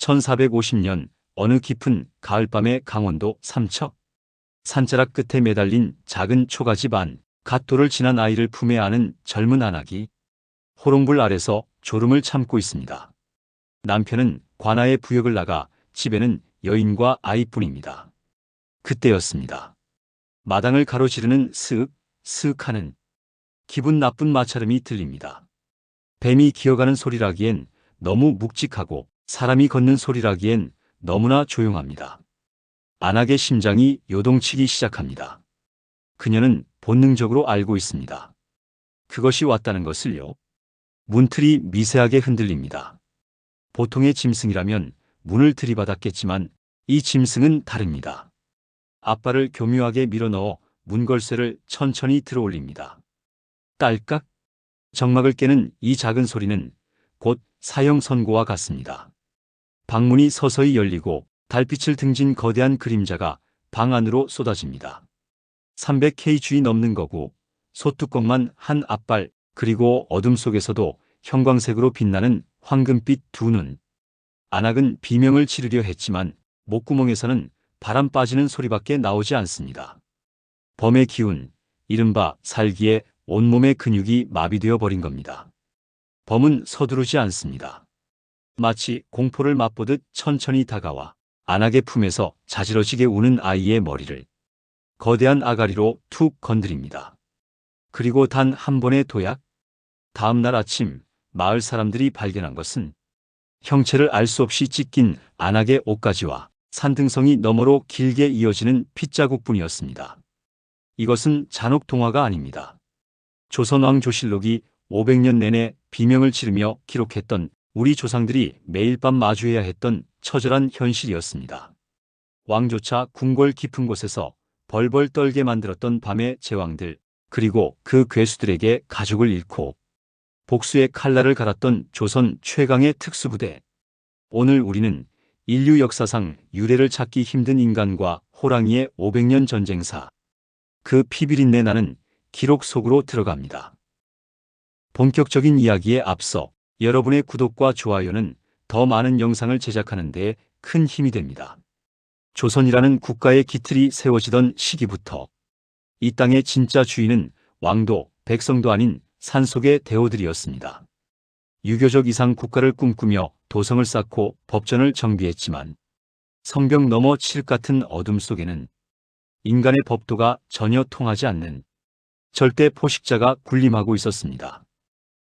1450년 어느 깊은 가을밤의 강원도 삼척. 산자락 끝에 매달린 작은 초가집 안, 갓도를 지난 아이를 품에 안은 젊은 아낙이 호롱불 아래서 졸음을 참고 있습니다. 남편은 관아에 부역을 나가 집에는 여인과 아이뿐입니다. 그때였습니다. 마당을 가로지르는 스윽, 스윽하는 기분 나쁜 마찰음이 들립니다. 뱀이 기어가는 소리라기엔 너무 묵직하고 사람이 걷는 소리라기엔 너무나 조용합니다. 안악의 심장이 요동치기 시작합니다. 그녀는 본능적으로 알고 있습니다. 그것이 왔다는 것을요. 문틀이 미세하게 흔들립니다. 보통의 짐승이라면 문을 들이받았겠지만 이 짐승은 다릅니다. 앞발을 교묘하게 밀어넣어 문걸쇠를 천천히 들어올립니다. 딸깍. 정막을 깨는 이 작은 소리는 곧 사형 선고와 같습니다. 방문이 서서히 열리고 달빛을 등진 거대한 그림자가 방 안으로 쏟아집니다. 300kg 넘는 거구, 소뚜껑만 한 앞발, 그리고 어둠 속에서도 형광색으로 빛나는 황금빛 두 눈. 안악은 비명을 지르려 했지만 목구멍에서는 바람 빠지는 소리밖에 나오지 않습니다. 범의 기운, 이른바 살기에 온몸의 근육이 마비되어 버린 겁니다. 범은 서두르지 않습니다. 마치 공포를 맛보듯 천천히 다가와 안악의 품에서 자지러지게 우는 아이의 머리를 거대한 아가리로 툭 건드립니다. 그리고 단 한 번의 도약. 다음 날 아침 마을 사람들이 발견한 것은 형체를 알 수 없이 찢긴 안악의 옷가지와 산등성이 너머로 길게 이어지는 핏자국뿐이었습니다. 이것은 잔혹 동화가 아닙니다. 조선왕조실록이 500년 내내 비명을 지르며 기록했던 우리 조상들이 매일 밤 마주해야 했던 처절한 현실이었습니다. 왕조차 궁궐 깊은 곳에서 벌벌 떨게 만들었던 밤의 제왕들, 그리고 그 괴수들에게 가족을 잃고 복수의 칼날을 갈았던 조선 최강의 특수부대. 오늘 우리는 인류 역사상 유래를 찾기 힘든 인간과 호랑이의 500년 전쟁사, 그 피비린내 나는 기록 속으로 들어갑니다. 본격적인 이야기에 앞서 여러분의 구독과 좋아요는 더 많은 영상을 제작하는 데 큰 힘이 됩니다. 조선이라는 국가의 기틀이 세워지던 시기부터 이 땅의 진짜 주인은 왕도, 백성도 아닌 산속의 대호들이었습니다. 유교적 이상 국가를 꿈꾸며 도성을 쌓고 법전을 정비했지만 성벽 너머 칠흑 같은 어둠 속에는 인간의 법도가 전혀 통하지 않는 절대 포식자가 군림하고 있었습니다.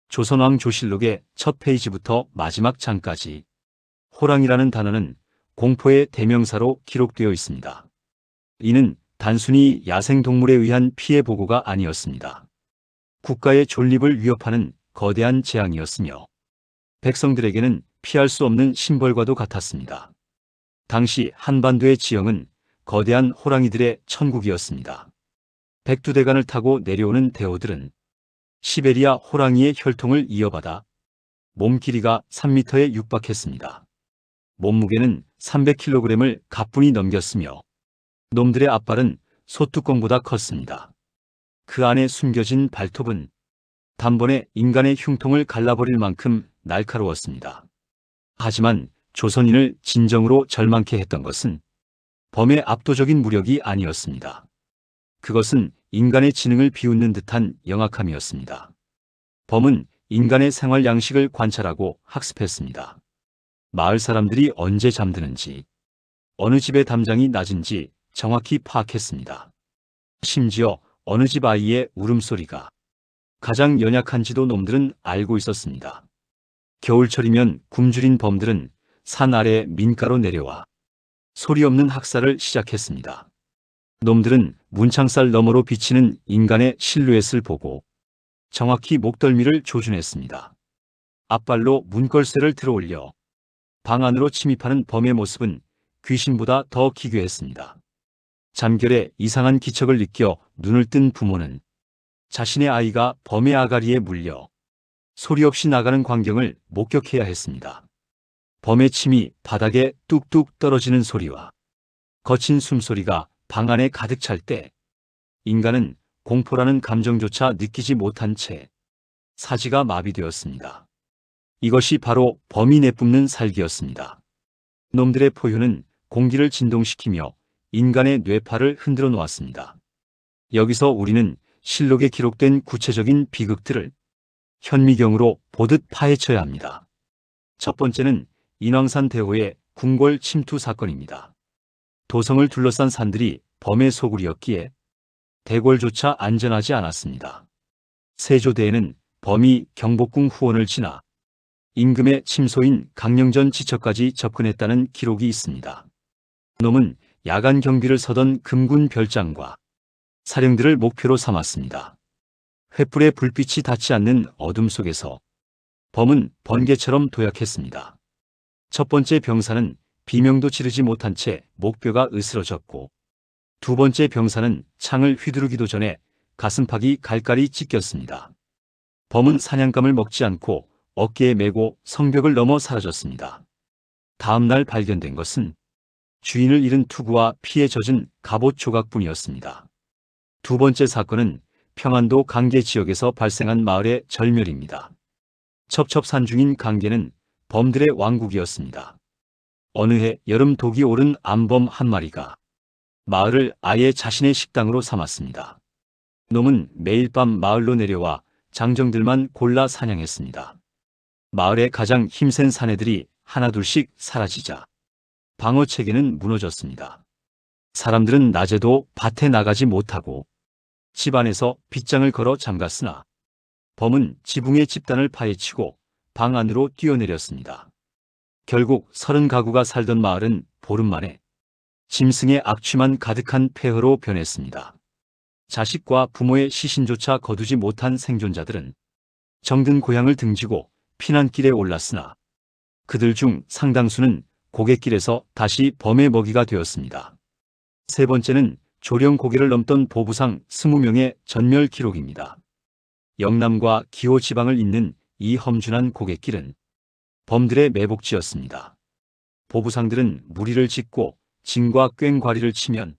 조선왕조실록의 첫 페이지부터 마지막 장까지 호랑이라는 단어는 공포의 대명사로 기록되어 있습니다. 이는 단순히 야생동물에 의한 피해 보고가 아니었습니다. 국가의 존립을 위협하는 거대한 재앙이었으며 백성들에게는 피할 수 없는 심벌과도 같았습니다. 당시 한반도의 지형은 거대한 호랑이들의 천국이었습니다. 백두대간을 타고 내려오는 대호들은 시베리아 호랑이의 혈통을 이어받아 몸 길이가 3m에 육박했습니다. 몸무게는 300kg을 가뿐히 넘겼으며 놈들의 앞발은 소뚜껑보다 컸습니다. 그 안에 숨겨진 발톱은 단번에 인간의 흉통을 갈라버릴 만큼 날카로웠습니다. 하지만 조선인을 진정으로 절망케 했던 것은 범의 압도적인 무력이 아니었습니다. 그것은 인간의 지능을 비웃는 듯한 영악함이었습니다. 범은 인간의 생활 양식을 관찰하고 학습했습니다. 마을 사람들이 언제 잠드는지, 어느 집의 담장이 낮은지 정확히 파악했습니다. 심지어 어느 집 아이의 울음소리가 가장 연약한지도 놈들은 알고 있었습니다. 겨울철이면 굶주린 범들은 산 아래 민가로 내려와 소리 없는 학살을 시작했습니다. 놈들은 문창살 너머로 비치는 인간의 실루엣을 보고 정확히 목덜미를 조준했습니다. 앞발로 문걸쇠를 들어올려 방 안으로 침입하는 범의 모습은 귀신보다 더 기괴했습니다. 잠결에 이상한 기척을 느껴 눈을 뜬 부모는 자신의 아이가 범의 아가리에 물려 소리 없이 나가는 광경을 목격해야 했습니다. 범의 침이 바닥에 뚝뚝 떨어지는 소리와 거친 숨소리가 방 안에 가득 찰 때 인간은 공포라는 감정조차 느끼지 못한 채 사지가 마비되었습니다. 이것이 바로 범이 내뿜는 살기였습니다. 놈들의 포효는 공기를 진동시키며 인간의 뇌파를 흔들어 놓았습니다. 여기서 우리는 실록에 기록된 구체적인 비극들을 현미경으로 보듯 파헤쳐야 합니다. 첫 번째는 인왕산 대호의 궁궐 침투 사건입니다. 도성을 둘러싼 산들이 범의 소굴이었기에 대궐조차 안전하지 않았습니다. 세조대에는 범이 경복궁 후원을 지나 임금의 침소인 강령전 지처까지 접근했다는 기록이 있습니다. 놈은 야간 경비를 서던 금군 별장과 사령들을 목표로 삼았습니다. 횃불의 불빛이 닿지 않는 어둠 속에서 범은 번개처럼 도약했습니다. 첫 번째 병사는 비명도 지르지 못한 채 목뼈가 으스러졌고, 두 번째 병사는 창을 휘두르기도 전에 가슴팍이 갈갈이 찢겼습니다. 범은 사냥감을 먹지 않고 어깨에 메고 성벽을 넘어 사라졌습니다. 다음 날 발견된 것은 주인을 잃은 투구와 피에 젖은 갑옷 조각뿐이었습니다. 두 번째 사건은 평안도 강계 지역에서 발생한 마을의 절멸입니다. 첩첩산중인 강계는 범들의 왕국이었습니다. 어느 해 여름 독이 오른 암범 한 마리가 마을을 아예 자신의 식당으로 삼았습니다. 놈은 매일 밤 마을로 내려와 장정들만 골라 사냥했습니다. 마을의 가장 힘센 사내들이 하나둘씩 사라지자 방어체계는 무너졌습니다. 사람들은 낮에도 밭에 나가지 못하고 집 안에서 빗장을 걸어 잠갔으나 범은 지붕의 집단을 파헤치고 방 안으로 뛰어내렸습니다. 결국 30가구가 살던 마을은 보름 만에 짐승의 악취만 가득한 폐허로 변했습니다. 자식과 부모의 시신조차 거두지 못한 생존자들은 정든 고향을 등지고 피난길에 올랐으나 그들 중 상당수는 고갯길에서 다시 범의 먹이가 되었습니다. 세 번째는 조령 고개를 넘던 보부상 20명의 전멸 기록입니다. 영남과 기호 지방을 잇는 이 험준한 고갯길은 범들의 매복지였습니다. 보부상들은 무리를 짓고 진과 꽹과리를 치면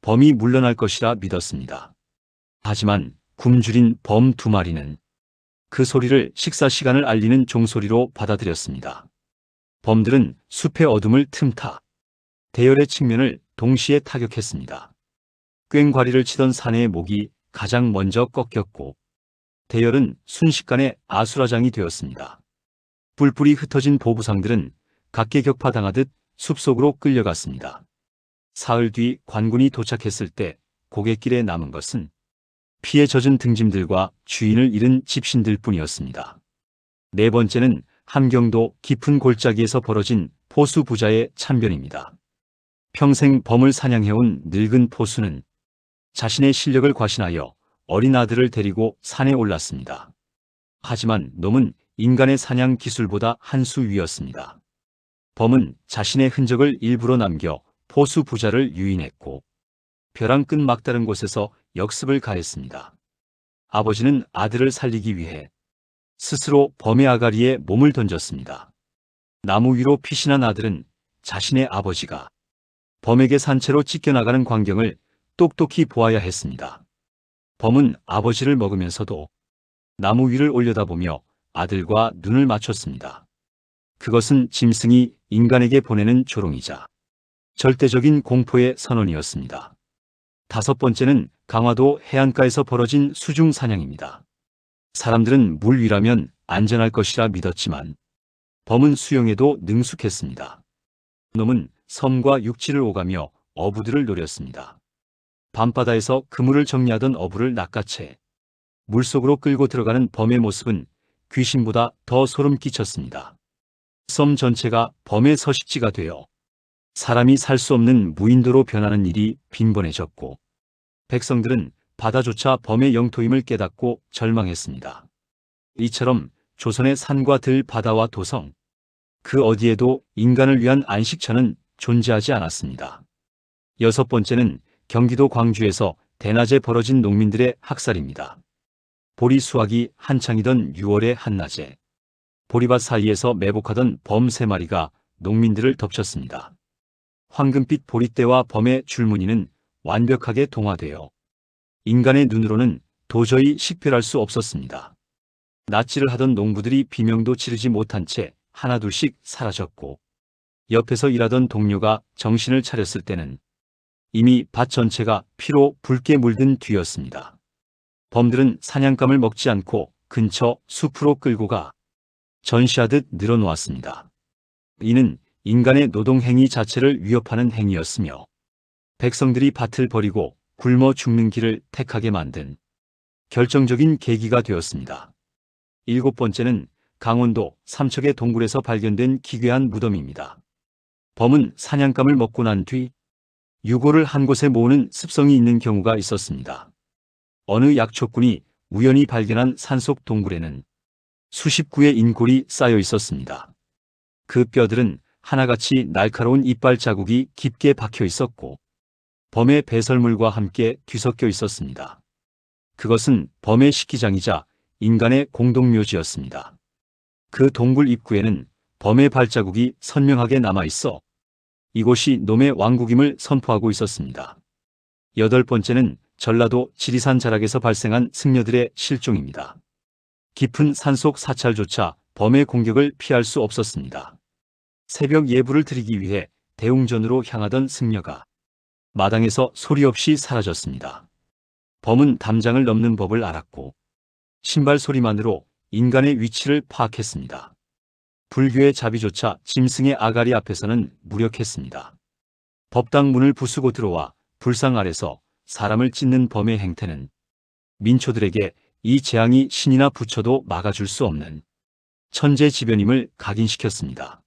범이 물러날 것이라 믿었습니다. 하지만 굶주린 범 2마리는 그 소리를 식사 시간을 알리는 종소리로 받아들였습니다. 범들은 숲의 어둠을 틈타 대열의 측면을 동시에 타격했습니다. 꽹과리를 치던 사내의 목이 가장 먼저 꺾였고 대열은 순식간에 아수라장이 되었습니다. 뿔뿔이 흩어진 보부상들은 각계격파당하듯 숲속으로 끌려갔습니다. 사흘 뒤 관군이 도착했을 때 고갯길에 남은 것은 피에 젖은 등짐들과 주인을 잃은 집신들 뿐이었습니다. 네 번째는 함경도 깊은 골짜기에서 벌어진 포수 부자의 참변입니다. 평생 범을 사냥해온 늙은 포수는 자신의 실력을 과신하여 어린 아들을 데리고 산에 올랐습니다. 하지만 놈은 인간의 사냥 기술보다 한 수 위였습니다. 범은 자신의 흔적을 일부러 남겨 포수 부자를 유인했고 벼랑 끝 막다른 곳에서 역습을 가했습니다. 아버지는 아들을 살리기 위해 스스로 범의 아가리에 몸을 던졌습니다. 나무 위로 피신한 아들은 자신의 아버지가 범에게 산채로 찢겨나가는 광경을 똑똑히 보아야 했습니다. 범은 아버지를 먹으면서도 나무 위를 올려다보며 아들과 눈을 맞췄습니다. 그것은 짐승이 인간에게 보내는 조롱이자 절대적인 공포의 선언이었습니다. 다섯 번째는 강화도 해안가에서 벌어진 수중 사냥입니다. 사람들은 물 위라면 안전할 것이라 믿었지만 범은 수영에도 능숙했습니다. 놈은 섬과 육지를 오가며 어부들을 노렸습니다. 밤바다에서 그물을 정리하던 어부를 낚아채 물속으로 끌고 들어가는 범의 모습은 귀신보다 더 소름 끼쳤습니다. 섬 전체가 범의 서식지가 되어 사람이 살 수 없는 무인도로 변하는 일이 빈번해졌고 백성들은 바다조차 범의 영토임을 깨닫고 절망했습니다. 이처럼 조선의 산과 들, 바다와 도성, 그 어디에도 인간을 위한 안식처는 존재하지 않았습니다. 여섯 번째는 경기도 광주에서 대낮에 벌어진 농민들의 학살입니다. 보리 수확이 한창이던 6월의 한낮에 보리밭 사이에서 매복하던 범 3마리가 농민들을 덮쳤습니다. 황금빛 보리대와 범의 줄무늬는 완벽하게 동화되어 인간의 눈으로는 도저히 식별할 수 없었습니다. 낫지를 하던 농부들이 비명도 지르지 못한 채 하나둘씩 사라졌고 옆에서 일하던 동료가 정신을 차렸을 때는 이미 밭 전체가 피로 붉게 물든 뒤였습니다. 범들은 사냥감을 먹지 않고 근처 숲으로 끌고 가 전시하듯 늘어놓았습니다. 이는 인간의 노동 행위 자체를 위협하는 행위였으며 백성들이 밭을 버리고 굶어 죽는 길을 택하게 만든 결정적인 계기가 되었습니다. 일곱 번째는 강원도 삼척의 동굴에서 발견된 기괴한 무덤입니다. 범은 사냥감을 먹고 난 뒤 유골을 한 곳에 모으는 습성이 있는 경우가 있었습니다. 어느 약초꾼이 우연히 발견한 산속 동굴에는 수십 구의 인골이 쌓여 있었습니다. 그 뼈들은 하나같이 날카로운 이빨 자국이 깊게 박혀 있었고 범의 배설물과 함께 뒤섞여 있었습니다. 그것은 범의 식기장이자 인간의 공동묘지였습니다. 그 동굴 입구에는 범의 발자국이 선명하게 남아있어 이곳이 놈의 왕국임을 선포하고 있었습니다. 여덟 번째는 전라도 지리산 자락에서 발생한 승려들의 실종입니다. 깊은 산속 사찰조차 범의 공격을 피할 수 없었습니다. 새벽 예불을 드리기 위해 대웅전으로 향하던 승려가 마당에서 소리 없이 사라졌습니다. 범은 담장을 넘는 법을 알았고 신발 소리만으로 인간의 위치를 파악했습니다. 불교의 자비조차 짐승의 아가리 앞에서는 무력했습니다. 법당 문을 부수고 들어와 불상 아래서 사람을 찢는 범의 행태는 민초들에게 이 재앙이 신이나 부처도 막아줄 수 없는 천재지변임을 각인시켰습니다.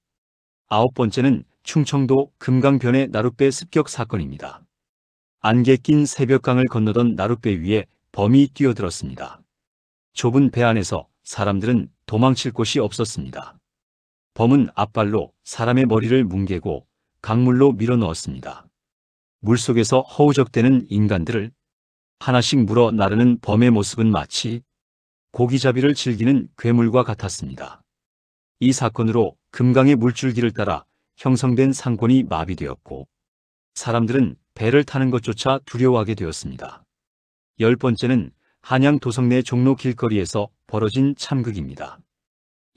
아홉 번째는 충청도 금강변의 나룻배 습격 사건입니다. 안개 낀 새벽강을 건너던 나룻배 위에 범이 뛰어들었습니다. 좁은 배 안에서 사람들은 도망칠 곳이 없었습니다. 범은 앞발로 사람의 머리를 뭉개고 강물로 밀어넣었습니다. 물속에서 허우적대는 인간들을 하나씩 물어 나르는 범의 모습은 마치 고기잡이를 즐기는 괴물과 같았습니다. 이 사건으로 금강의 물줄기를 따라 형성된 상권이 마비되었고 사람들은 배를 타는 것조차 두려워하게 되었습니다. 열 번째는 한양 도성내 종로 길거리에서 벌어진 참극입니다.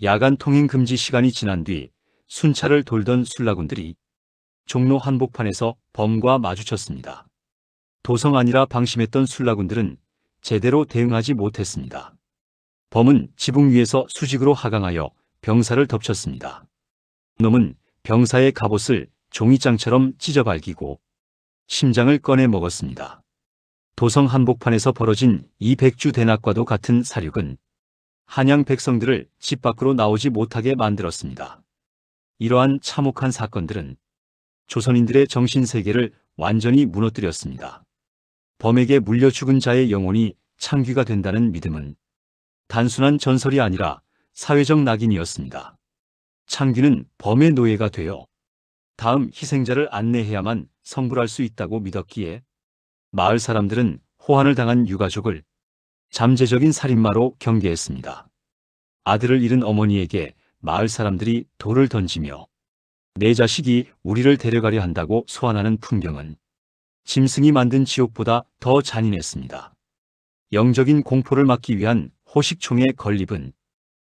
야간 통행 금지 시간이 지난 뒤 순찰을 돌던 술라군들이 종로 한복판에서 범과 마주쳤습니다. 도성 안이라 방심했던 술라군들은 제대로 대응하지 못했습니다. 범은 지붕 위에서 수직으로 하강하여 병사를 덮쳤습니다. 놈은 병사의 갑옷을 종이장처럼 찢어 발기고 심장을 꺼내 먹었습니다. 도성 한복판에서 벌어진 이 백주 대낮과도 같은 사륙은 한양 백성들을 집 밖으로 나오지 못하게 만들었습니다. 이러한 참혹한 사건들은 조선인들의 정신세계를 완전히 무너뜨렸습니다. 범에게 물려 죽은 자의 영혼이 창귀가 된다는 믿음은 단순한 전설이 아니라 사회적 낙인이었습니다. 창귀는 범의 노예가 되어 다음 희생자를 안내해야만 성불할 수 있다고 믿었기에 마을 사람들은 호환을 당한 유가족을 잠재적인 살인마로 경계했습니다. 아들을 잃은 어머니에게 마을 사람들이 돌을 던지며 내 자식이 우리를 데려가려 한다고 소환하는 풍경은 짐승이 만든 지옥보다 더 잔인했습니다. 영적인 공포를 막기 위한 호식총의 건립은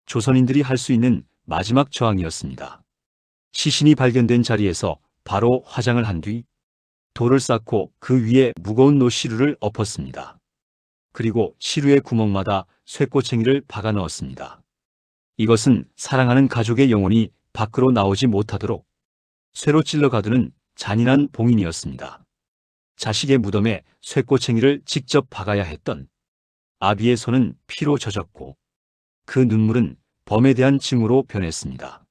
조선인들이 할 수 있는 마지막 저항이었습니다. 시신이 발견된 자리에서 바로 화장을 한 뒤 돌을 쌓고 그 위에 무거운 노시루를 엎었습니다. 그리고 시루의 구멍마다 쇠꼬챙이를 박아 넣었습니다. 이것은 사랑하는 가족의 영혼이 밖으로 나오지 못하도록 쇠로 찔러 가두는 잔인한 봉인이었습니다. 자식의 무덤에 쇠꼬챙이를 직접 박아야 했던 아비의 손은 피로 젖었고 그 눈물은 범에 대한 징후로 변했습니다.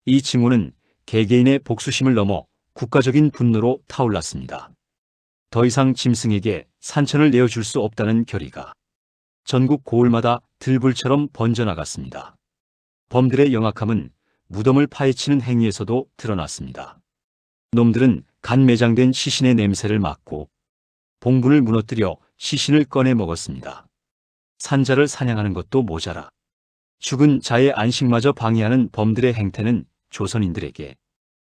이 징후는 개개인의 복수심을 넘어 국가적인 분노로 타올랐습니다. 더 이상 짐승에게 산천을 내어줄 수 없다는 결의가 전국 고을마다 들불처럼 번져나갔습니다. 범들의 영악함은 무덤을 파헤치는 행위에서도 드러났습니다. 놈들은 간 매장된 시신의 냄새를 맡고 봉분을 무너뜨려 시신을 꺼내 먹었습니다. 산자를 사냥하는 것도 모자라 죽은 자의 안식마저 방해하는 범들의 행태는 조선인들에게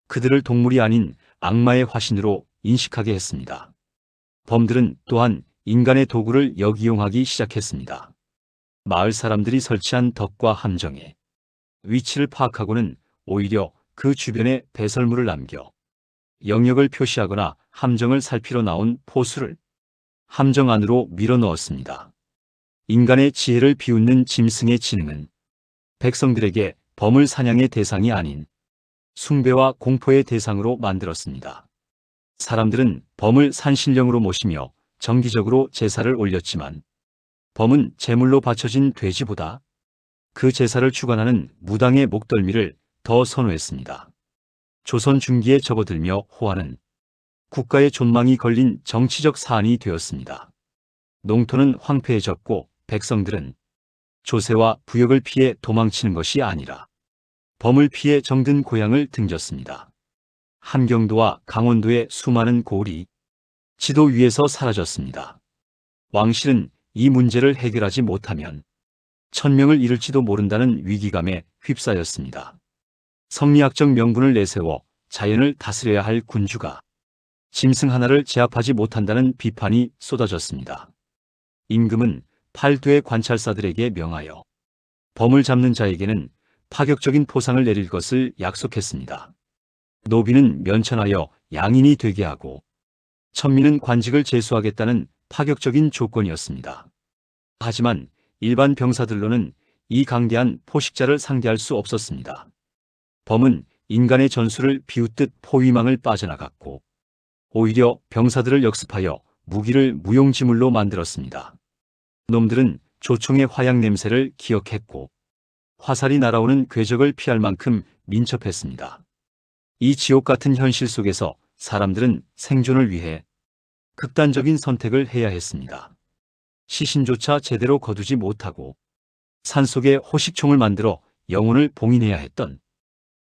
그들을 동물이 아닌 악마의 화신으로 인식하게 했습니다. 범들은 또한 인간의 도구를 역이용하기 시작했습니다. 마을 사람들이 설치한 덕과 함정에 위치를 파악하고는 오히려 그 주변에 배설물을 남겨 영역을 표시하거나 함정을 살피러 나온 포수를 함정 안으로 밀어 넣었습니다. 인간의 지혜를 비웃는 짐승의 지능은 백성들에게 범을 사냥의 대상이 아닌 숭배와 공포의 대상으로 만들었습니다. 사람들은 범을 산신령으로 모시며 정기적으로 제사를 올렸지만 범은 제물로 바쳐진 돼지보다 그 제사를 주관하는 무당의 목덜미를 더 선호했습니다. 조선 중기에 접어들며 호화는 국가의 존망이 걸린 정치적 사안이 되었습니다. 농토는 황폐해졌고 백성들은 조세와 부역을 피해 도망치는 것이 아니라 범을 피해 정든 고향을 등졌습니다. 함경도와 강원도의 수많은 고을이 지도 위에서 사라졌습니다. 왕실은 이 문제를 해결하지 못하면 천명을 잃을지도 모른다는 위기감에 휩싸였습니다. 성리학적 명분을 내세워 자연을 다스려야 할 군주가 짐승 하나를 제압하지 못한다는 비판이 쏟아졌습니다. 임금은 팔도의 관찰사들에게 명하여 범을 잡는 자에게는 파격적인 포상을 내릴 것을 약속했습니다. 노비는 면천하여 양인이 되게 하고 천민은 관직을 제수하겠다는 파격적인 조건이었습니다. 하지만 일반 병사들로는 이 강대한 포식자를 상대할 수 없었습니다. 범은 인간의 전술을 비웃듯 포위망을 빠져나갔고 오히려 병사들을 역습하여 무기를 무용지물로 만들었습니다. 놈들은 조총의 화약 냄새를 기억했고 화살이 날아오는 궤적을 피할 만큼 민첩했습니다. 이 지옥 같은 현실 속에서 사람들은 생존을 위해 극단적인 선택을 해야 했습니다. 시신조차 제대로 거두지 못하고 산속에 호식총을 만들어 영혼을 봉인해야 했던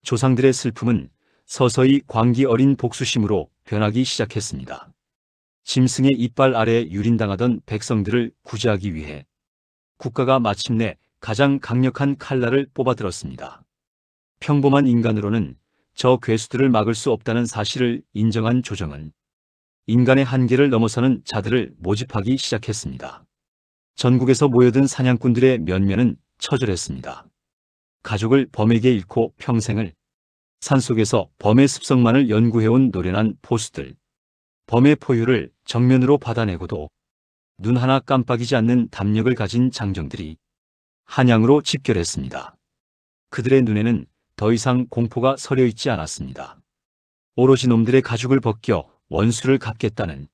조상들의 슬픔은 서서히 광기 어린 복수심으로 변하기 시작했습니다. 짐승의 이빨 아래 유린당하던 백성들을 구제하기 위해 국가가 마침내 가장 강력한 칼날을 뽑아들었습니다. 평범한 인간으로는 저 괴수들을 막을 수 없다는 사실을 인정한 조정은 인간의 한계를 넘어서는 자들을 모집하기 시작했습니다. 전국에서 모여든 사냥꾼들의 면면은 처절했습니다. 가족을 범에게 잃고 평생을 산속에서 범의 습성만을 연구해온 노련한 포수들, 범의 포효를 정면으로 받아내고도 눈 하나 깜빡이지 않는 담력을 가진 장정들이 한양으로 집결했습니다. 그들의 눈에는 더 이상 공포가 서려 있지 않았습니다. 오로지 놈들의 가죽을 벗겨 원수를 갚겠다는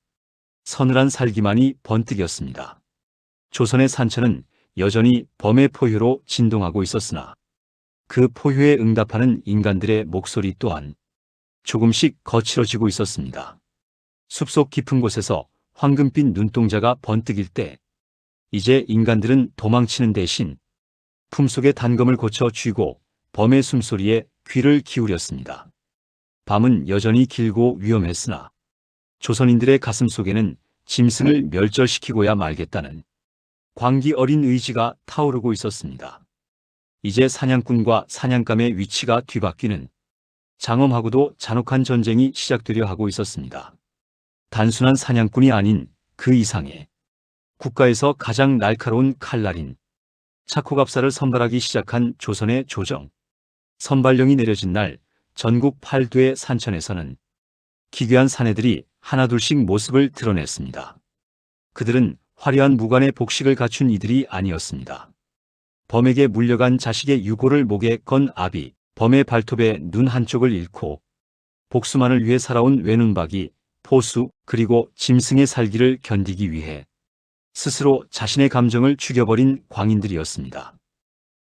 서늘한 살기만이 번뜩였습니다. 조선의 산천은 여전히 범의 포효로 진동하고 있었으나 그 포효에 응답하는 인간들의 목소리 또한 조금씩 거칠어지고 있었습니다. 숲속 깊은 곳에서 황금빛 눈동자가 번뜩일 때 이제 인간들은 도망치는 대신 품속의 단검을 고쳐 쥐고 범의 숨소리에 귀를 기울였습니다. 밤은 여전히 길고 위험했으나 조선인들의 가슴 속에는 짐승을 멸절시키고야 말겠다는 광기 어린 의지가 타오르고 있었습니다. 이제 사냥꾼과 사냥감의 위치가 뒤바뀌는 장엄하고도 잔혹한 전쟁이 시작되려 하고 있었습니다. 단순한 사냥꾼이 아닌 그 이상의 국가에서 가장 날카로운 칼날인 차코갑사를 선발하기 시작한 조선의 조정. 선발령이 내려진 날 전국 8도의 산천에서는 기괴한 사내들이 하나둘씩 모습을 드러냈습니다. 그들은 화려한 무관의 복식을 갖춘 이들이 아니었습니다. 범에게 물려간 자식의 유고를 목에 건 아비, 범의 발톱에 눈 한쪽을 잃고 복수만을 위해 살아온 외눈박이, 포수, 그리고 짐승의 살기를 견디기 위해 스스로 자신의 감정을 죽여버린 광인들이었습니다.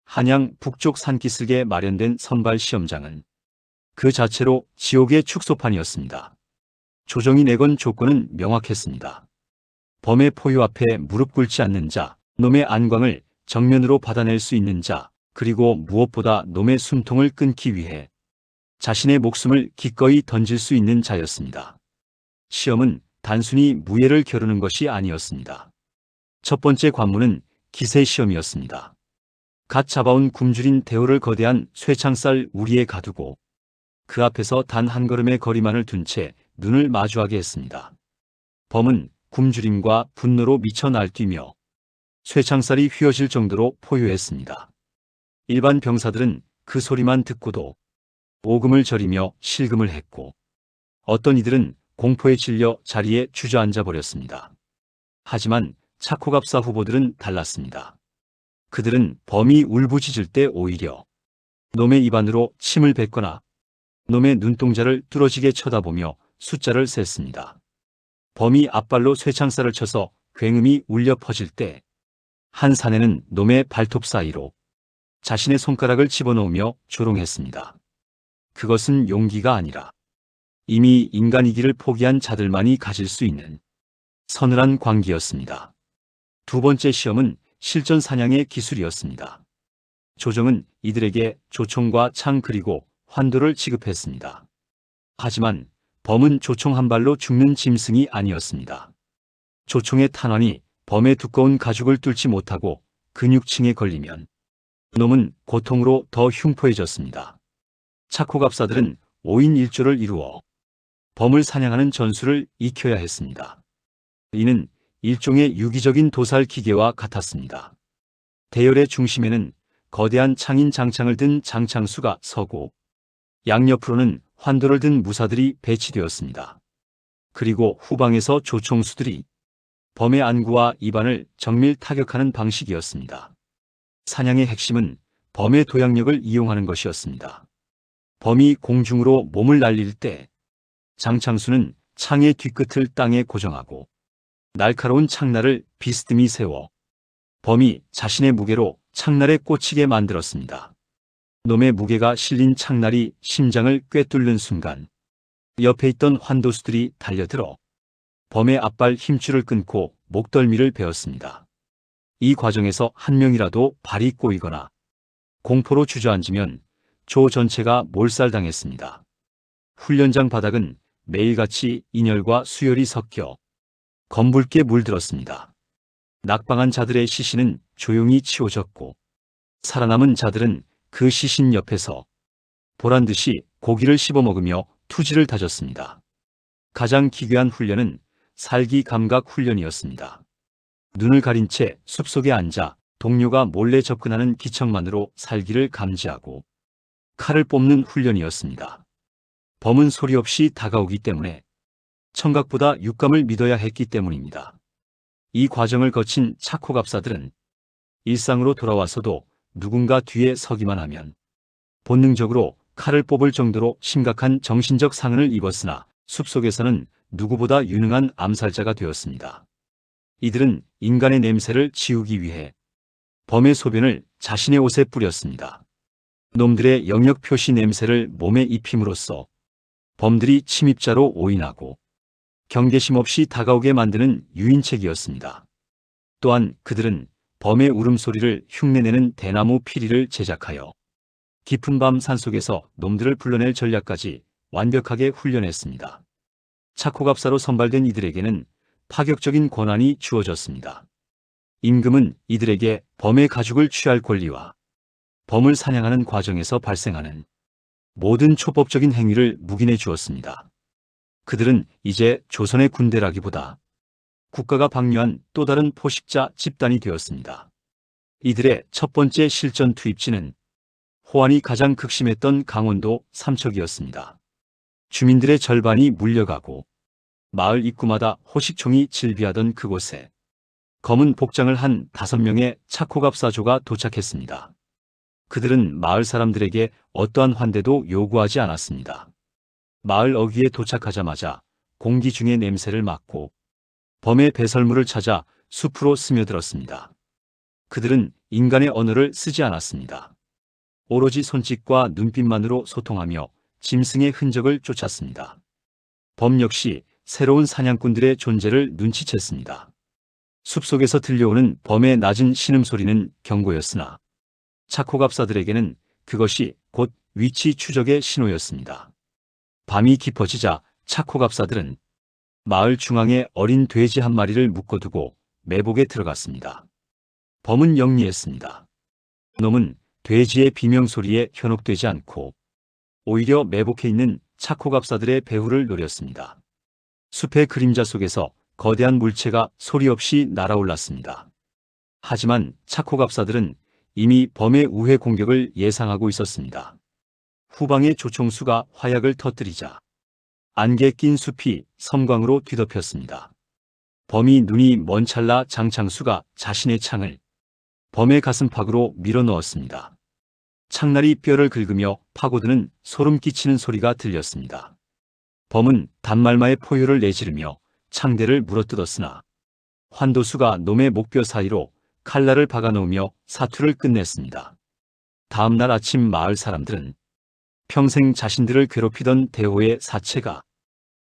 한양 북쪽 산기슭에 마련된 선발 시험장은 그 자체로 지옥의 축소판이었습니다. 조정이 내건 조건은 명확했습니다. 범의 포효 앞에 무릎 꿇지 않는 자, 놈의 안광을 정면으로 받아낼 수 있는 자, 그리고 무엇보다 놈의 숨통을 끊기 위해 자신의 목숨을 기꺼이 던질 수 있는 자였습니다. 시험은 단순히 무예를 겨루는 것이 아니었습니다. 첫 번째 관문은 기세시험이었습니다. 갓 잡아온 굶주린 대호를 거대한 쇠창살 우리에 가두고 그 앞에서 단 한 걸음의 거리만을 둔 채 눈을 마주하게 했습니다. 범은 굶주림과 분노로 미쳐 날뛰며 쇠창살이 휘어질 정도로 포효했습니다. 일반 병사들은 그 소리만 듣고도 오금을 저리며 실금을 했고 어떤 이들은 공포에 질려 자리에 주저앉아 버렸습니다. 하지만 차코갑사 후보들은 달랐습니다. 그들은 범이 울부짖을 때 오히려 놈의 입안으로 침을 뱉거나 놈의 눈동자를 뚫어지게 쳐다보며 숫자를 셌습니다. 범이 앞발로 쇠창살을 쳐서 굉음이 울려 퍼질 때 한 사내는 놈의 발톱 사이로 자신의 손가락을 집어넣으며 조롱했습니다. 그것은 용기가 아니라 이미 인간이기를 포기한 자들만이 가질 수 있는 서늘한 광기였습니다. 두 번째 시험은 실전 사냥의 기술이었습니다. 조정은 이들에게 조총과 창 그리고 환도를 지급했습니다. 하지만 범은 조총 한 발로 죽는 짐승이 아니었습니다. 조총의 탄환이 범의 두꺼운 가죽을 뚫지 못하고 근육층에 걸리면 놈은 고통으로 더 흉포해졌습니다. 차코갑사들은 5인 1조를 이루어 범을 사냥하는 전술을 익혀야 했습니다. 이는 일종의 유기적인 도살 기계와 같았습니다. 대열의 중심에는 거대한 창인 장창을 든 장창수가 서고 양옆으로는 환도를 든 무사들이 배치되었습니다. 그리고 후방에서 조총수들이 범의 안구와 입안을 정밀 타격하는 방식이었습니다. 사냥의 핵심은 범의 도약력을 이용하는 것이었습니다. 범이 공중으로 몸을 날릴 때 장창수는 창의 뒤끝을 땅에 고정하고 날카로운 창날을 비스듬히 세워 범이 자신의 무게로 창날에 꽂히게 만들었습니다. 놈의 무게가 실린 창날이 심장을 꿰뚫는 순간 옆에 있던 환도수들이 달려들어 범의 앞발 힘줄을 끊고 목덜미를 베었습니다. 이 과정에서 한 명이라도 발이 꼬이거나 공포로 주저앉으면 조 전체가 몰살당했습니다. 훈련장 바닥은 매일같이 인열과 수열이 섞여 검붉게 물들었습니다. 낙방한 자들의 시신은 조용히 치워졌고 살아남은 자들은 그 시신 옆에서 보란듯이 고기를 씹어먹으며 투지를 다졌습니다. 가장 기괴한 훈련은 살기 감각 훈련이었습니다. 눈을 가린 채 숲속에 앉아 동료가 몰래 접근하는 기척만으로 살기를 감지하고 칼을 뽑는 훈련이었습니다. 범은 소리 없이 다가오기 때문에 청각보다 육감을 믿어야 했기 때문입니다. 이 과정을 거친 차코갑사들은 일상으로 돌아와서도 누군가 뒤에 서기만 하면 본능적으로 칼을 뽑을 정도로 심각한 정신적 상흔을 입었으나 숲속에서는 누구보다 유능한 암살자가 되었습니다. 이들은 인간의 냄새를 지우기 위해 범의 소변을 자신의 옷에 뿌렸습니다. 놈들의 영역 표시 냄새를 몸에 입힘으로써 범들이 침입자로 오인하고 경계심 없이 다가오게 만드는 유인책이었습니다. 또한 그들은 범의 울음소리를 흉내내는 대나무 피리를 제작하여 깊은 밤 산속에서 놈들을 불러낼 전략까지 완벽하게 훈련했습니다. 차코갑사로 선발된 이들에게는 파격적인 권한이 주어졌습니다. 임금은 이들에게 범의 가죽을 취할 권리와 범을 사냥하는 과정에서 발생하는 모든 초법적인 행위를 묵인해 주었습니다. 그들은 이제 조선의 군대라기보다 국가가 방류한 또 다른 포식자 집단이 되었습니다. 이들의 첫 번째 실전 투입지는 호환이 가장 극심했던 강원도 삼척이었습니다. 주민들의 절반이 물려가고 마을 입구마다 호식총이 질비하던 그곳에 검은 복장을 한 5명의 차코갑사조가 도착했습니다. 그들은 마을 사람들에게 어떠한 환대도 요구하지 않았습니다. 마을 어귀에 도착하자마자 공기 중의 냄새를 맡고 범의 배설물을 찾아 숲으로 스며들었습니다. 그들은 인간의 언어를 쓰지 않았습니다. 오로지 손짓과 눈빛만으로 소통하며 짐승의 흔적을 쫓았습니다. 범 역시 새로운 사냥꾼들의 존재를 눈치챘습니다. 숲속에서 들려오는 범의 낮은 신음소리는 경고였으나 차코갑사들에게는 그것이 곧 위치 추적의 신호였습니다. 밤이 깊어지자 차코갑사들은 마을 중앙에 어린 돼지 한 마리를 묶어두고 매복에 들어갔습니다. 범은 영리했습니다. 놈은 돼지의 비명소리에 현혹되지 않고 오히려 매복해 있는 차코갑사들의 배후를 노렸습니다. 숲의 그림자 속에서 거대한 물체가 소리 없이 날아올랐습니다. 하지만 차코갑사들은 이미 범의 우회 공격을 예상하고 있었습니다. 후방의 조총수가 화약을 터뜨리자 안개 낀 숲이 섬광으로 뒤덮였습니다. 범이 눈이 먼 찰나 장창수가 자신의 창을 범의 가슴팍으로 밀어넣었습니다. 창날이 뼈를 긁으며 파고드는 소름 끼치는 소리가 들렸습니다. 범은 단말마의 포효를 내지르며 창대를 물어뜯었으나 환도수가 놈의 목뼈 사이로 칼날을 박아놓으며 사투를 끝냈습니다. 다음 날 아침 마을 사람들은 평생 자신들을 괴롭히던 대호의 사체가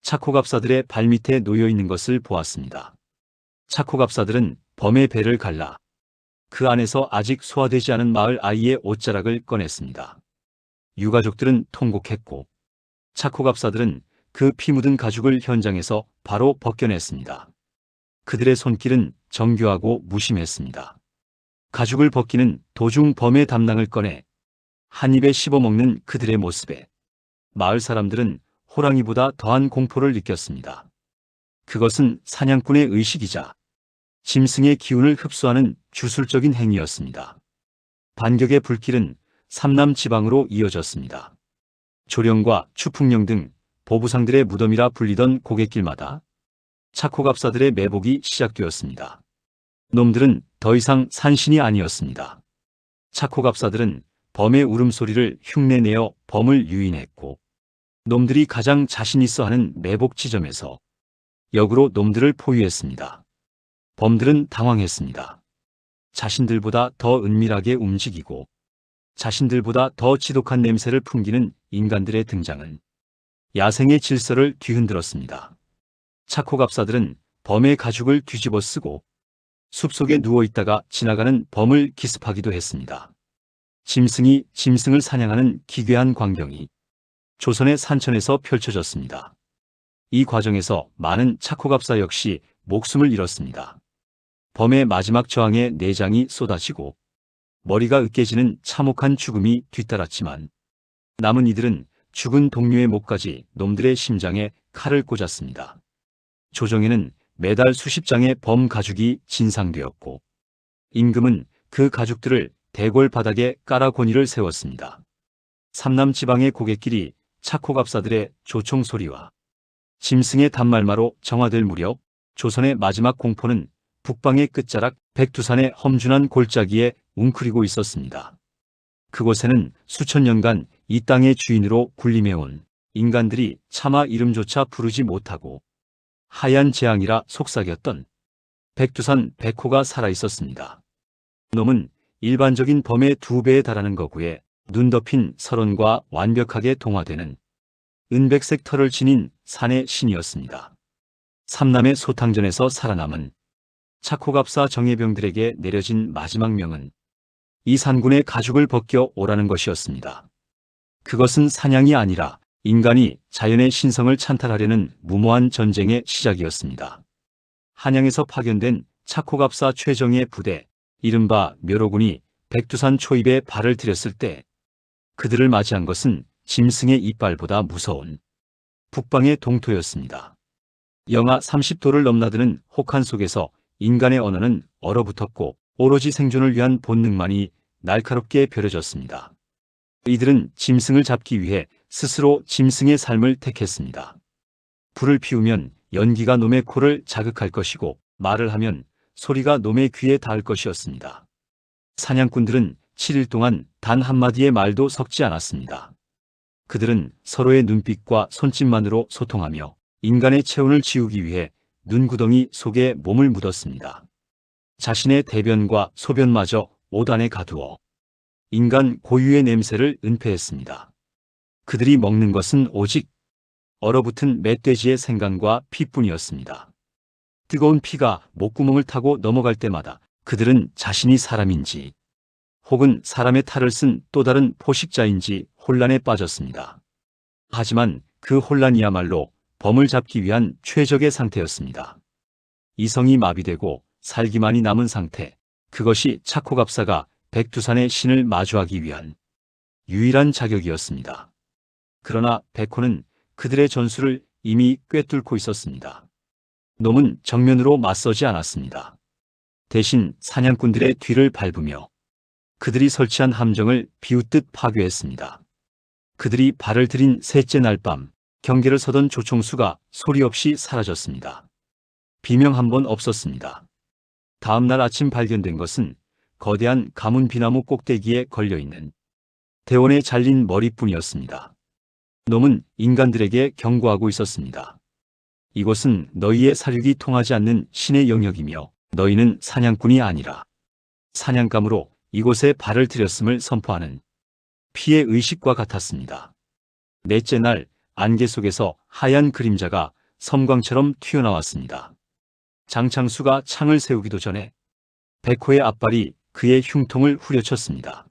차코갑사들의 발밑에 놓여있는 것을 보았습니다. 차코갑사들은 범의 배를 갈라 그 안에서 아직 소화되지 않은 마을 아이의 옷자락을 꺼냈습니다. 유가족들은 통곡했고 차코갑사들은 그 피 묻은 가죽을 현장에서 바로 벗겨냈습니다. 그들의 손길은 정교하고 무심했습니다. 가죽을 벗기는 도중 범의 담낭을 꺼내 한 입에 씹어먹는 그들의 모습에 마을 사람들은 호랑이보다 더한 공포를 느꼈습니다. 그것은 사냥꾼의 의식이자 짐승의 기운을 흡수하는 주술적인 행위였습니다. 반격의 불길은 삼남 지방으로 이어졌습니다. 조령과 추풍령 등 보부상들의 무덤이라 불리던 고갯길마다 차코갑사들의 매복이 시작되었습니다. 놈들은 더 이상 산신이 아니었습니다. 차코갑사들은 범의 울음소리를 흉내내어 범을 유인했고 놈들이 가장 자신 있어 하는 매복 지점에서 역으로 놈들을 포위했습니다. 범들은 당황했습니다. 자신들보다 더 은밀하게 움직이고 자신들보다 더 지독한 냄새를 풍기는 인간들의 등장은 야생의 질서를 뒤흔들었습니다. 차코갑사들은 범의 가죽을 뒤집어 쓰고 숲속에 누워있다가 지나가는 범을 기습하기도 했습니다. 짐승이 짐승을 사냥하는 기괴한 광경이 조선의 산천에서 펼쳐졌습니다. 이 과정에서 많은 차코갑사 역시 목숨을 잃었습니다. 범의 마지막 저항에 내장이 쏟아지고 머리가 으깨지는 참혹한 죽음이 뒤따랐지만 남은 이들은 죽은 동료의 목까지 놈들의 심장에 칼을 꽂았습니다. 조정에는 매달 수십 장의 범 가죽이 진상되었고 임금은 그 가죽들을 대궐 바닥에 깔아 고니를 세웠습니다. 삼남 지방의 고갯길이 차코갑사들의 조총 소리와 짐승의 단말마로 정화될 무렵 조선의 마지막 공포는 북방의 끝자락 백두산의 험준한 골짜기에 웅크리고 있었습니다. 그곳에는 수천 년간 이 땅의 주인으로 군림해온 인간들이 차마 이름조차 부르지 못하고 하얀 재앙이라 속삭였던 백두산 백호가 살아있었습니다. 놈은 일반적인 범의 2배에 달하는 거구에 눈 덮인 설원과 완벽하게 동화되는 은백색 털을 지닌 산의 신이었습니다. 삼남의 소탕전에서 살아남은 차코갑사 정예병들에게 내려진 마지막 명은 이 산군의 가죽을 벗겨 오라는 것이었습니다. 그것은 사냥이 아니라 인간이 자연의 신성을 찬탈하려는 무모한 전쟁의 시작이었습니다. 한양에서 파견된 차코갑사 최정예 부대, 이른바 묘로군이 백두산 초입에 발을 들였을 때 그들을 맞이한 것은 짐승의 이빨보다 무서운 북방의 동토였습니다. 영하 30도를 넘나드는 혹한 속에서 인간의 언어는 얼어붙었고 오로지 생존을 위한 본능만이 날카롭게 벼려졌습니다. 이들은 짐승을 잡기 위해 스스로 짐승의 삶을 택했습니다. 불을 피우면 연기가 놈의 코를 자극할 것이고 말을 하면 소리가 놈의 귀에 닿을 것이었습니다. 사냥꾼들은 7일 동안 단 한마디의 말도 섞지 않았습니다. 그들은 서로의 눈빛과 손짓만으로 소통하며 인간의 체온을 지우기 위해 눈구덩이 속에 몸을 묻었습니다. 자신의 대변과 소변마저 옷 안에 가두어 인간 고유의 냄새를 은폐했습니다. 그들이 먹는 것은 오직 얼어붙은 멧돼지의 생강과 피뿐이었습니다. 뜨거운 피가 목구멍을 타고 넘어갈 때마다 그들은 자신이 사람인지 혹은 사람의 탈을 쓴 또 다른 포식자인지 혼란에 빠졌습니다. 하지만 그 혼란이야말로 범을 잡기 위한 최적의 상태였습니다. 이성이 마비되고 살기만이 남은 상태, 그것이 차코갑사가 백두산의 신을 마주하기 위한 유일한 자격이었습니다. 그러나 백호는 그들의 전술을 이미 꿰뚫고 있었습니다. 놈은 정면으로 맞서지 않았습니다. 대신 사냥꾼들의 뒤를 밟으며 그들이 설치한 함정을 비웃듯 파괴했습니다. 그들이 발을 들인 셋째 날 밤 경계를 서던 조총수가 소리 없이 사라졌습니다. 비명 한 번 없었습니다. 다음 날 아침 발견된 것은 거대한 가문 비나무 꼭대기에 걸려있는 대원에 잘린 머리뿐이었습니다. 놈은 인간들에게 경고하고 있었습니다. 이곳은 너희의 사륙이 통하지 않는 신의 영역이며 너희는 사냥꾼이 아니라 사냥감으로 이곳에 발을 들였음을 선포하는 피의 의식과 같았습니다. 넷째 날 안개 속에서 하얀 그림자가 섬광처럼 튀어나왔습니다. 장창수가 창을 세우기도 전에 백호의 앞발이 그의 흉통을 후려쳤습니다.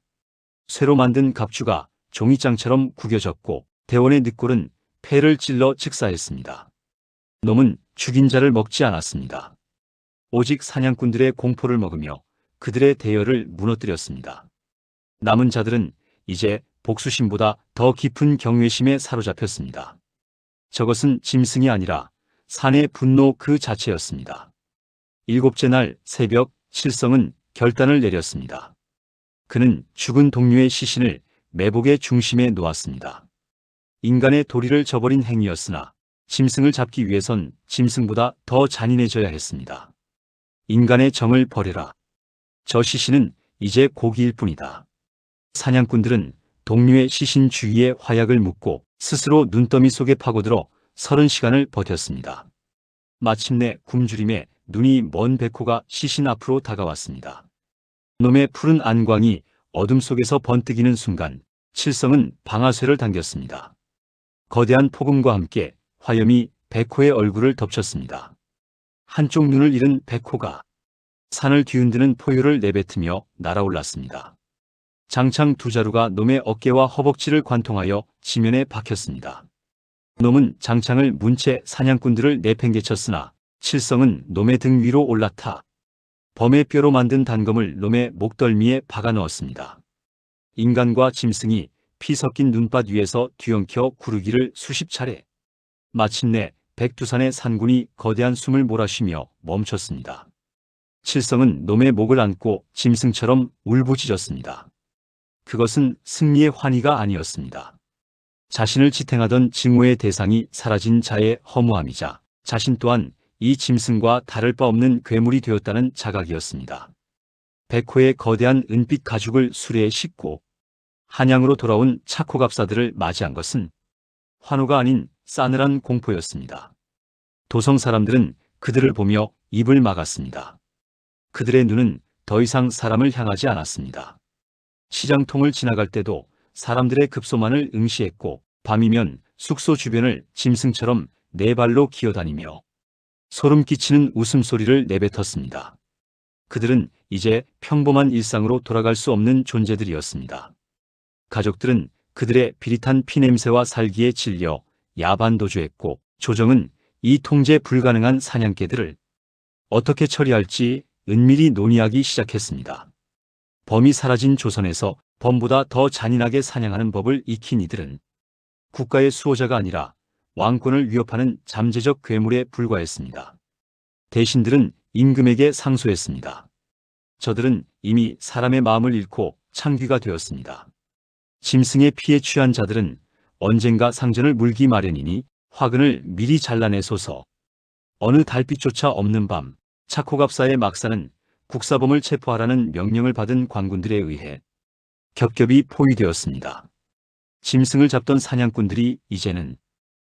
쇠로 만든 갑주가 종이장처럼 구겨졌고 대원의 늑골은 폐를 찔러 즉사했습니다. 놈은 죽인 자를 먹지 않았습니다. 오직 사냥꾼들의 공포를 먹으며 그들의 대열을 무너뜨렸습니다. 남은 자들은 이제 복수심보다 더 깊은 경외심에 사로잡혔습니다. 저것은 짐승이 아니라 산의 분노 그 자체였습니다. 일곱째 날 새벽 칠성은 결단을 내렸습니다. 그는 죽은 동료의 시신을 매복의 중심에 놓았습니다. 인간의 도리를 저버린 행위였으나 짐승을 잡기 위해선 짐승보다 더 잔인해져야 했습니다. 인간의 정을 버려라. 저 시신은 이제 고기일 뿐이다. 사냥꾼들은 동료의 시신 주위에 화약을 묻고 스스로 눈더미 속에 파고들어 30시간을 버텼습니다. 마침내 굶주림에 눈이 먼 백호가 시신 앞으로 다가왔습니다. 놈의 푸른 안광이 어둠 속에서 번뜩이는 순간 칠성은 방아쇠를 당겼습니다. 거대한 폭음과 함께 화염이 백호의 얼굴을 덮쳤습니다. 한쪽 눈을 잃은 백호가 산을 뒤흔드는 포효를 내뱉으며 날아올랐습니다. 장창 두 자루가 놈의 어깨와 허벅지를 관통하여 지면에 박혔습니다. 놈은 장창을 문 채 사냥꾼들을 내팽개쳤으나 칠성은 놈의 등 위로 올라타 범의 뼈로 만든 단검을 놈의 목덜미에 박아 넣었습니다. 인간과 짐승이 피 섞인 눈밭 위에서 뒤엉켜 구르기를 수십 차례. 마침내 백두산의 산군이 거대한 숨을 몰아쉬며 멈췄습니다. 칠성은 놈의 목을 안고 짐승처럼 울부짖었습니다. 그것은 승리의 환희가 아니었습니다. 자신을 지탱하던 증오의 대상이 사라진 자의 허무함이자 자신 또한 이 짐승과 다를 바 없는 괴물이 되었다는 자각이었습니다. 백호의 거대한 은빛 가죽을 수레에 싣고 한양으로 돌아온 차코갑사들을 맞이한 것은 환호가 아닌 싸늘한 공포였습니다. 도성 사람들은 그들을 보며 입을 막았습니다. 그들의 눈은 더 이상 사람을 향하지 않았습니다. 시장통을 지나갈 때도 사람들의 급소만을 응시했고 밤이면 숙소 주변을 짐승처럼 네 발로 기어다니며 소름 끼치는 웃음소리를 내뱉었습니다. 그들은 이제 평범한 일상으로 돌아갈 수 없는 존재들이었습니다. 가족들은 그들의 비릿한 피냄새와 살기에 질려 야반도주했고 조정은 이 통제 불가능한 사냥개들을 어떻게 처리할지 은밀히 논의하기 시작했습니다. 범이 사라진 조선에서 범보다 더 잔인하게 사냥하는 법을 익힌 이들은 국가의 수호자가 아니라 왕권을 위협하는 잠재적 괴물에 불과했습니다. 대신들은 임금에게 상소했습니다. 저들은 이미 사람의 마음을 잃고 창귀가 되었습니다. 짐승의 피에 취한 자들은 언젠가 상전을 물기 마련이니 화근을 미리 잘라내소서. 어느 달빛조차 없는 밤 차코갑사의 막사는 국사범을 체포하라는 명령을 받은 관군들에 의해 겹겹이 포위되었습니다. 짐승을 잡던 사냥꾼들이 이제는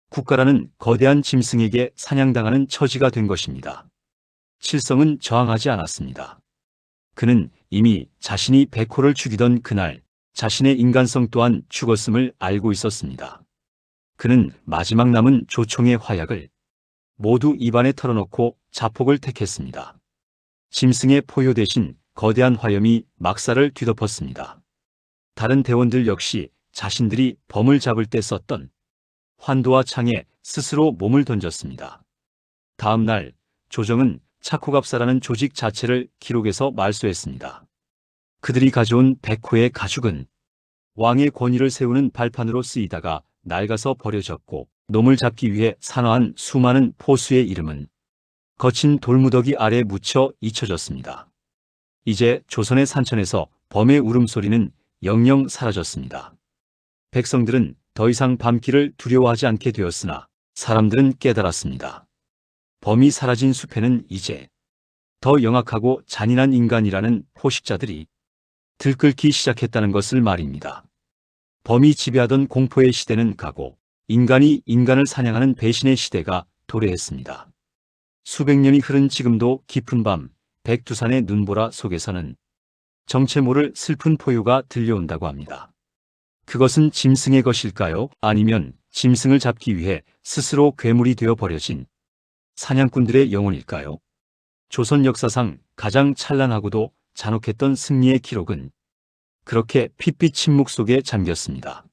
국가라는 거대한 짐승에게 사냥당하는 처지가 된 것입니다. 칠성은 저항하지 않았습니다. 그는 이미 자신이 백호를 죽이던 그날 자신의 인간성 또한 죽었음을 알고 있었습니다. 그는 마지막 남은 조총의 화약을 모두 입안에 털어놓고 자폭을 택했습니다. 짐승의 포효 대신 거대한 화염이 막사를 뒤덮었습니다. 다른 대원들 역시 자신들이 범을 잡을 때 썼던 환도와 창에 스스로 몸을 던졌습니다. 다음 날 조정은 차코갑사라는 조직 자체를 기록에서 말소했습니다. 그들이 가져온 백호의 가죽은 왕의 권위를 세우는 발판으로 쓰이다가 낡아서 버려졌고 놈을 잡기 위해 산화한 수많은 포수의 이름은 거친 돌무더기 아래 묻혀 잊혀졌습니다. 이제 조선의 산천에서 범의 울음소리는 영영 사라졌습니다. 백성들은 더 이상 밤길을 두려워하지 않게 되었으나 사람들은 깨달았습니다. 범이 사라진 숲에는 이제 더 영악하고 잔인한 인간이라는 포식자들이 들끓기 시작했다는 것을 말입니다. 범이 지배하던 공포의 시대는 가고 인간이 인간을 사냥하는 배신의 시대가 도래했습니다. 수백 년이 흐른 지금도 깊은 밤 백두산의 눈보라 속에서는 정체 모를 슬픈 포효가 들려온다고 합니다. 그것은 짐승의 것일까요? 아니면 짐승을 잡기 위해 스스로 괴물이 되어 버려진 사냥꾼들의 영혼일까요? 조선 역사상 가장 찬란하고도 잔혹했던 승리의 기록은 그렇게 핏빛 침묵 속에 잠겼습니다.